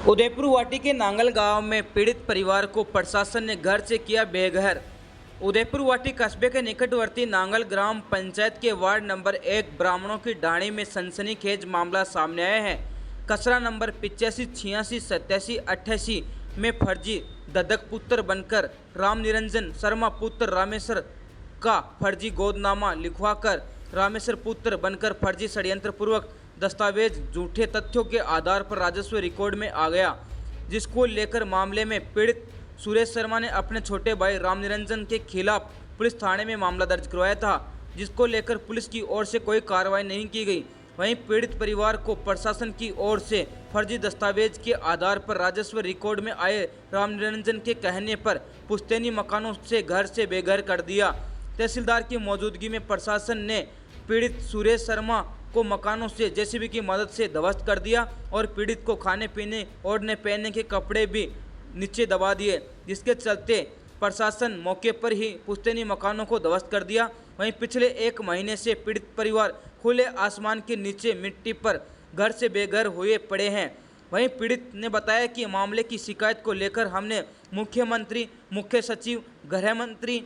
उदयपुर वाटी के नांगल गांव में पीड़ित परिवार को प्रशासन ने घर से किया बेघर। उदयपुर वाटी कस्बे के निकटवर्ती नांगल ग्राम पंचायत के वार्ड नंबर 1 ब्राह्मणों की ढाणी में सनसनीखेज मामला सामने आया है। कचरा नंबर 85, 86, 87, 88 में फर्जी दत्तक पुत्र बनकर राम निरंजन शर्मा पुत्र रामेश्वर का फर्जी गोदनामा लिखवाकर रामेश्वर पुत्र बनकर फर्जी षड्यंत्र पूर्वक दस्तावेज झूठे तथ्यों के आधार पर राजस्व रिकॉर्ड में आ गया, जिसको लेकर मामले में पीड़ित सुरेश शर्मा ने अपने छोटे भाई राम निरंजन के खिलाफ पुलिस थाने में मामला दर्ज करवाया था, जिसको लेकर पुलिस की ओर से कोई कार्रवाई नहीं की गई। वहीं पीड़ित परिवार को प्रशासन की ओर से फर्जी दस्तावेज के आधार पर राजस्व रिकॉर्ड में आए राम निरंजन के कहने पर पुश्तैनी मकानों से घर से बेघर कर दिया। तहसीलदार की मौजूदगी में प्रशासन ने पीड़ित सुरेश शर्मा को मकानों से जेसीबी की मदद से ध्वस्त कर दिया और पीड़ित को खाने पीने ओढ़ने पहनने के कपड़े भी नीचे दबा दिए, जिसके चलते प्रशासन मौके पर ही पुश्तैनी मकानों को ध्वस्त कर दिया। वहीं पिछले 1 महीने से पीड़ित परिवार खुले आसमान के नीचे मिट्टी पर घर से बेघर हुए पड़े हैं। वहीं पीड़ित ने बताया कि मामले की शिकायत को लेकर हमने मुख्यमंत्री, मुख्य सचिव, गृह मंत्री,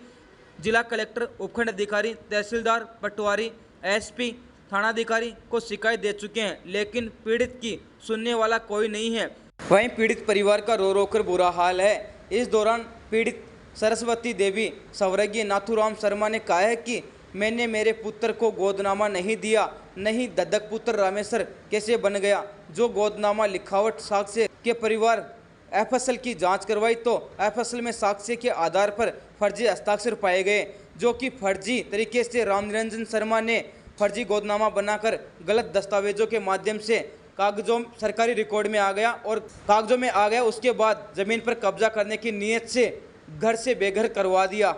जिला कलेक्टर, उपखंड अधिकारी, तहसीलदार, पटवारी, एसपी, थानाधिकारी को शिकायत दे चुके हैं, लेकिन पीड़ित की सुनने वाला कोई नहीं है। वहीं पीड़ित परिवार का रो रो कर बुरा हाल है। इस दौरान पीड़ित सरस्वती देवी स्वर्गीय नाथूराम शर्मा ने कहा है कि मैंने मेरे पुत्र को गोदनामा नहीं दिया, नहीं दत्तक पुत्र रामेश्वर कैसे बन गया। जो गोदनामा लिखावट साक्ष्य के परिवार एफएसएल की जांच करवाई तो एफएसएल में साक्ष्य के आधार पर फर्जी हस्ताक्षर पाए गए, जो कि फर्जी तरीके से राम निरंजन शर्मा ने फर्जी गोदनामा बनाकर गलत दस्तावेजों के माध्यम से कागजों सरकारी रिकॉर्ड में आ गया और कागजों में आ गया। उसके बाद जमीन पर कब्जा करने की नीयत से घर से बेघर करवा दिया।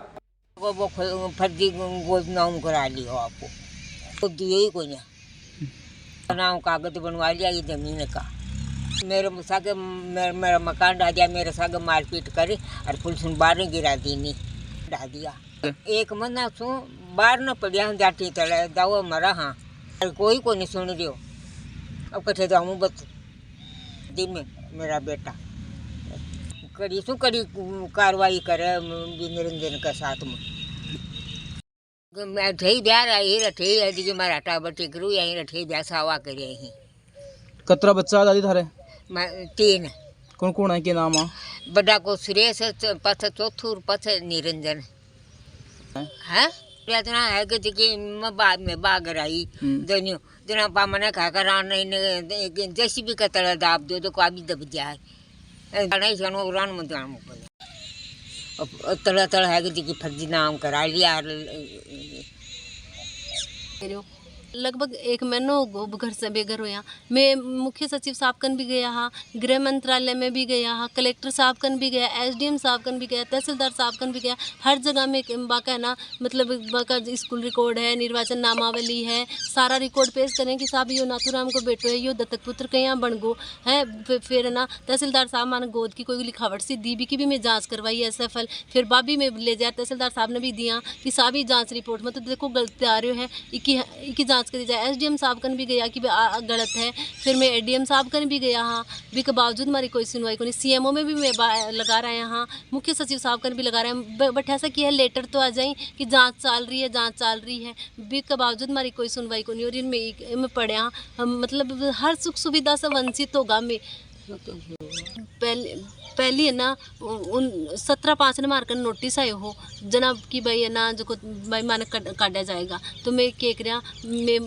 वो फर्जी गोदनामा करा लिया आपको, तो दिए ही कोई नहीं। नाम कागज बनवा लिया ये जमीन का। मेरे सागे मेरा मकान ढा दिया, मेरे सागे मारपीट करे और पुलिस ने बाहर गिरा दी, नहीं ढा दिया। 1 महीना सु बाहर न पड़िया जाती तले दाव मरा। हाँ, कोई को नहीं सुन रही हो। अब कथे जाऊँ बस दिन में मेरा बेटा करी शू करी कार्रवाई करे निरंजन के साथ में। मैं ठही ब्याह रही रठी है जी मारा टाबर टिकरू यहीं रठी ब्याह सावा करे यहीं। कतरा बच्चा दादी थारे? 3। कौन कौन है के नाम? बड़ा को सुरेश, पास चौथू, पास निरंजन है। इतना है कि मैं बाद में बागर आई दोनों जना पा मने खा कर नहीं जैसी भी का तला दाब दो तो कोई भी दब जाए नहीं जानो उड़ान में जान अब तला तला है कि फर्जी नाम करा लिया। लगभग 1 महीना हो घर से बेघर हुआ। मैं मुख्य सचिव साहब कन भी गया हाँ, गृह मंत्रालय में भी गया हाँ, कलेक्टर साहब कन भी गया, एसडीएम साहब कन भी गया, तहसीलदार साहब कन भी गया। हर जगह में बाका है ना, मतलब बाका स्कूल रिकॉर्ड है, निर्वाचन नामावली है, सारा रिकॉर्ड पेश करें कि साहब यो नाथूराम को बेटो है, यो दत्तक पुत्र के यहाँ बन गो है। फिर ना तहसीलदार साहब माने गोद की कोई लिखावट सी दी भी की भी मैं जाँच करवाई SFL, फिर बाबी में ले जाया तहसीलदार साहब ने भी दिया कि साहब ही जाँच रिपोर्ट में तो देखो गलती आ रही है, इकी जाँच करी जाए। एसडीएम साहब कन भी गया कि गलत है। फिर मैं एडीएम साहब कन भी गया हाँ, भी के बावजूद हमारी कोई सुनवाई को नहीं। सीएमओ में भी मैं लगा रहे हैं हाँ, मुख्य सचिव साहब कन भी लगा रहे हैं। बट ऐसा किया है लेटर तो आ जाए कि जांच चल रही है, जांच चल रही है, भी के बावजूद हमारी कोई सुनवाई को नहीं। और इनमें पढ़े हाँ, मतलब हर सुख सुविधा से वंचित होगा। मैं पहली है ना 17/5 ने मारकर नोटिस आए हो जनाब कि भाई है ना जो भाई माने काटा जाएगा। तो मैं क्या कर मैं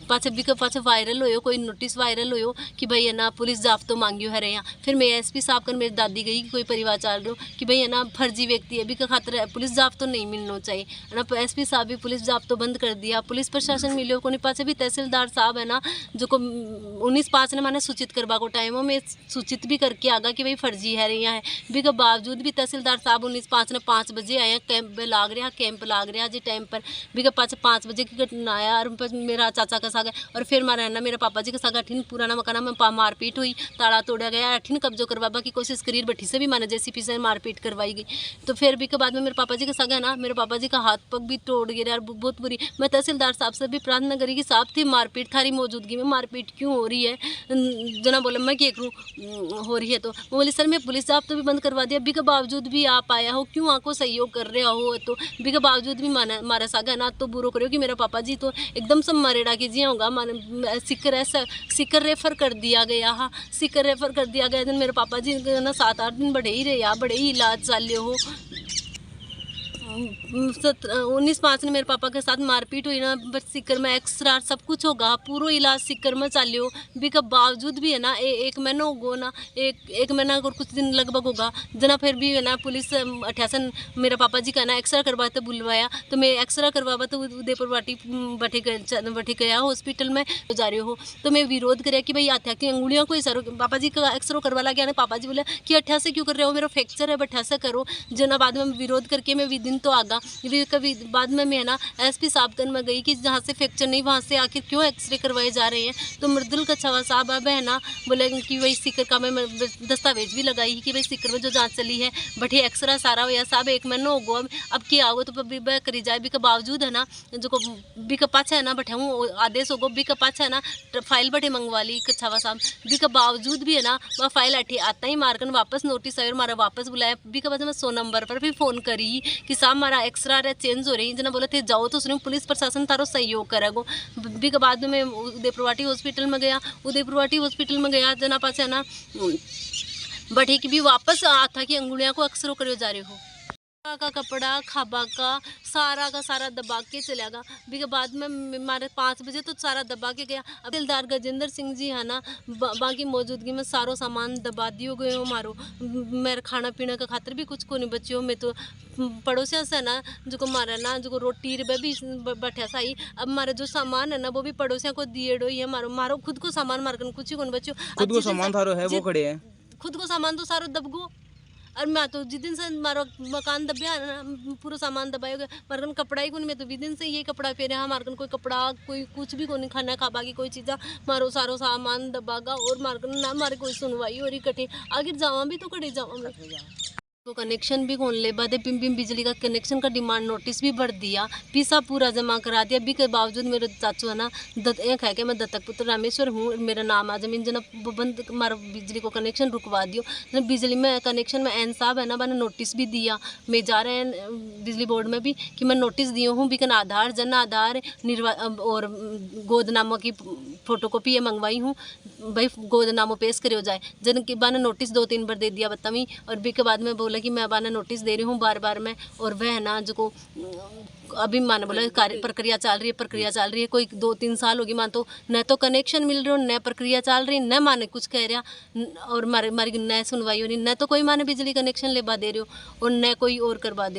पाछे वायरल हो कोई नोटिस वायरल हो कि भाई है ना पुलिस जाब्तो मांगियो है यहाँ। फिर मैं एसपी साहब कर मेरी दादी गई कि कोई परिवार चल रहा हो कि भाई है ना फर्जी व्यक्ति है भी का खातर पुलिस जाब्तो नहीं मिलना चाहिए है ना। एसपी साहब भी पुलिस जाब्तो बंद कर दिया। पुलिस प्रशासन मिलो को नहीं। पाछे भी तहसीलदार साहब है ना जो को 19/5 ने माने सूचित करवा को टाइम में सूचित भी करके आगा कि भाई फर्जी है यहाँ है। भी के बावजूद भी तहसीलदार साहब 19/5 ने 5 बजे आए। कैंप लाग रहा जी टाइम पर भी के 5 बजे की घटना आया। और मेरा चाचा का साग और फिर मारा ना मेरा पापा जी का साग अठिन पुराना मकान में मारपीट हुई, ताला तोड़ा गया, अठिन कब्जो करवा की कोशिश करी, बठी से भी माने जेसीपी से मारपीट करवाई गई। तो फिर भी के बाद में मेरे पापा जी का साग है ना, मेरे पापा जी का हाथ पग भी तोड़ गया और बहुत बुरी। मैं तहसीलदार साहब से भी प्रार्थना करी कि साहब थी मारपीट थारी मौजूदगी में मारपीट क्यों हो रही है। जना बोले मैं क्या करूँ। हो रही है। तो वो बोली सर मैं पुलिस आप तो भी बंद करवा दिया, अभी के बावजूद भी आप आया हो, क्यों आपको सहयोग कर रहे हो, तो अभी के बावजूद भी मारा सागा ना तो बुरो करो कि मेरा पापा जी तो एकदम सब मरेड़ा की जिया होगा, माने सिक्कर ऐसा सिक्कर रेफर कर दिया गया। हाँ सिक्कर रेफर कर दिया गया। दिन मेरे पापा जी ना 7-8 दिन बड़े ही रहे या बड़े ही इलाज चाले हो। 19/5 ने मेरे पापा के साथ मारपीट हुई ना, बट सिक्कर में एक्सरा सब कुछ होगा, पूरा इलाज सिक्कर में चालियो भी के बावजूद भी है ना एक महीना होगो ना, एक महीना और कुछ दिन लगभग होगा जना, फिर भी है ना पुलिस अठासन मेरे पापा जी का ना एक्सरा करवाते बुलवाया, तो मैं एक्सरा करवावा तो उदयपुर वाटी बैठे गया हॉस्पिटल में जा रहे हो। तो मैं विरोध कराया कि भाई अठा की अंगुलियों को इशारो, पापा जी का एक्सरा करवा लगा ना, पापा जी बोले कि अठा से क्यों कर रहे हो, मेरा फ्रैक्चर है बठा से करो जना। बाद में विरोध करके मैं विदिन तो आगा, कभी बाद में मैं ना एसपी साहब कन में गई कि जहाँ से फ्रैक्चर नहीं वहाँ से आखिर क्यों एक्सरे करवाए जा रहे हैं। तो मृदुल कछावा साहब अब है ना बोले कि वही सिक्कर का मैं दस्तावेज भी लगाई कि भाई सिक्कर में जो जांच चली है बटे एक्सरा सारा हुआ साहब, एक महीना हो गो अब क्या आओ तो करी जाए भी के बावजूद है ना जो बी का पाछा है ना बैठाऊँ आदेश होगो बी का पाछा है ना फाइल बटे मंगवा ली कछावा साहब, बी का बावजूद भी है ना वह फाइल अठी आता ही मारकर वापस नोटिस आया और मारा वापस बुलाया। बी का बाद मैं 100 नंबर पर भी फ़ोन करी कि साहब हमारा एक्सरा चेंज हो रही जना, बोले थे जाओ तो उसने पुलिस प्रशासन तारो सहयोग करेगो। भी के बाद में उदयपुर वाटी हॉस्पिटल में गया, उदयपुर वाटी हॉस्पिटल में गया जना पास है ना बटे की भी वापस आता कि अंगुलियाँ को एक्सरो करे जा रहे हो का कपड़ा खाबा का सारा दबा के चलेगा। भी के बाद में हमारे 5 बजे तो सारा दबा के गया। अब दिलदार गजेंद्र सिंह जी है ना बाकी मौजूदगी में सारो सामान दबा दियो गए हो मारो, मेरे खाना पीने का खातिर भी कुछ को नहीं बच्चियों में तो पड़ोसिया से ना जो को मारा ना जो को रोटी रे भी बैठा साई, अब हमारे जो सामान है ना वो भी पड़ोसिया को दिए डो ये मारो खुद को सामान मारकर कुछ ही को नहीं बच्चियों, खुद को सामान थारो है वो खड़े हैं, खुद को सामान तो सारो दबगो। और मैं तो जिस दिन से मारो मकान दबया ना पूरा सामान दबाए गए मारकन कपड़ा ही कोई, मैं तो दिन से यही कपड़ा पहने हाँ मारकन कोई कपड़ा कोई कुछ भी कोई खाना खाबा की कोई चीज़ा मारो सारो सामान दबागा और मारकन ना मारे कोई सुनवाई और इकट्ठे आगे जावा भी तो कड़े जावा तो कनेक्शन भी कौन ले बाद बिजली का कनेक्शन का डिमांड नोटिस भी भर दिया, पीसा पूरा जमा करा दिया। भी के बावजूद मेरे चाचू है ना एक है कि मैं दत्तक पुत्र रामेश्वर हूँ, मेरा नाम आ जमीन जना बंद मारो बिजली को कनेक्शन रुकवा दियो। बिजली में कनेक्शन में एन साहब है ना मैंने नोटिस भी दिया, मैं जा रहे हैं बिजली बोर्ड में भी कि मैं नोटिस दिया हूँ भी आधार जन आधार और गोदनामों की फोटोकॉपी मंगवाई हूँ, भाई गोदनामों पेश करे हो जाए जन के बाद नोटिस 2-3 बार दे दिया बतावी। और भी के बाद में बोला कि मैं बाना नोटिस दे रही हूँ बार मैं, और वह ना जो को अभी माने बोला कार्य प्रक्रिया चल रही है कोई 2-3 साल होगी मान तो न तो कनेक्शन मिल रहा न प्रक्रिया चल रही न माने कुछ कह रहा और मारी न सुनवाई हो रही न तो कोई माने बिजली कनेक्शन लेवा दे रहे हो और न कोई और करवा दे।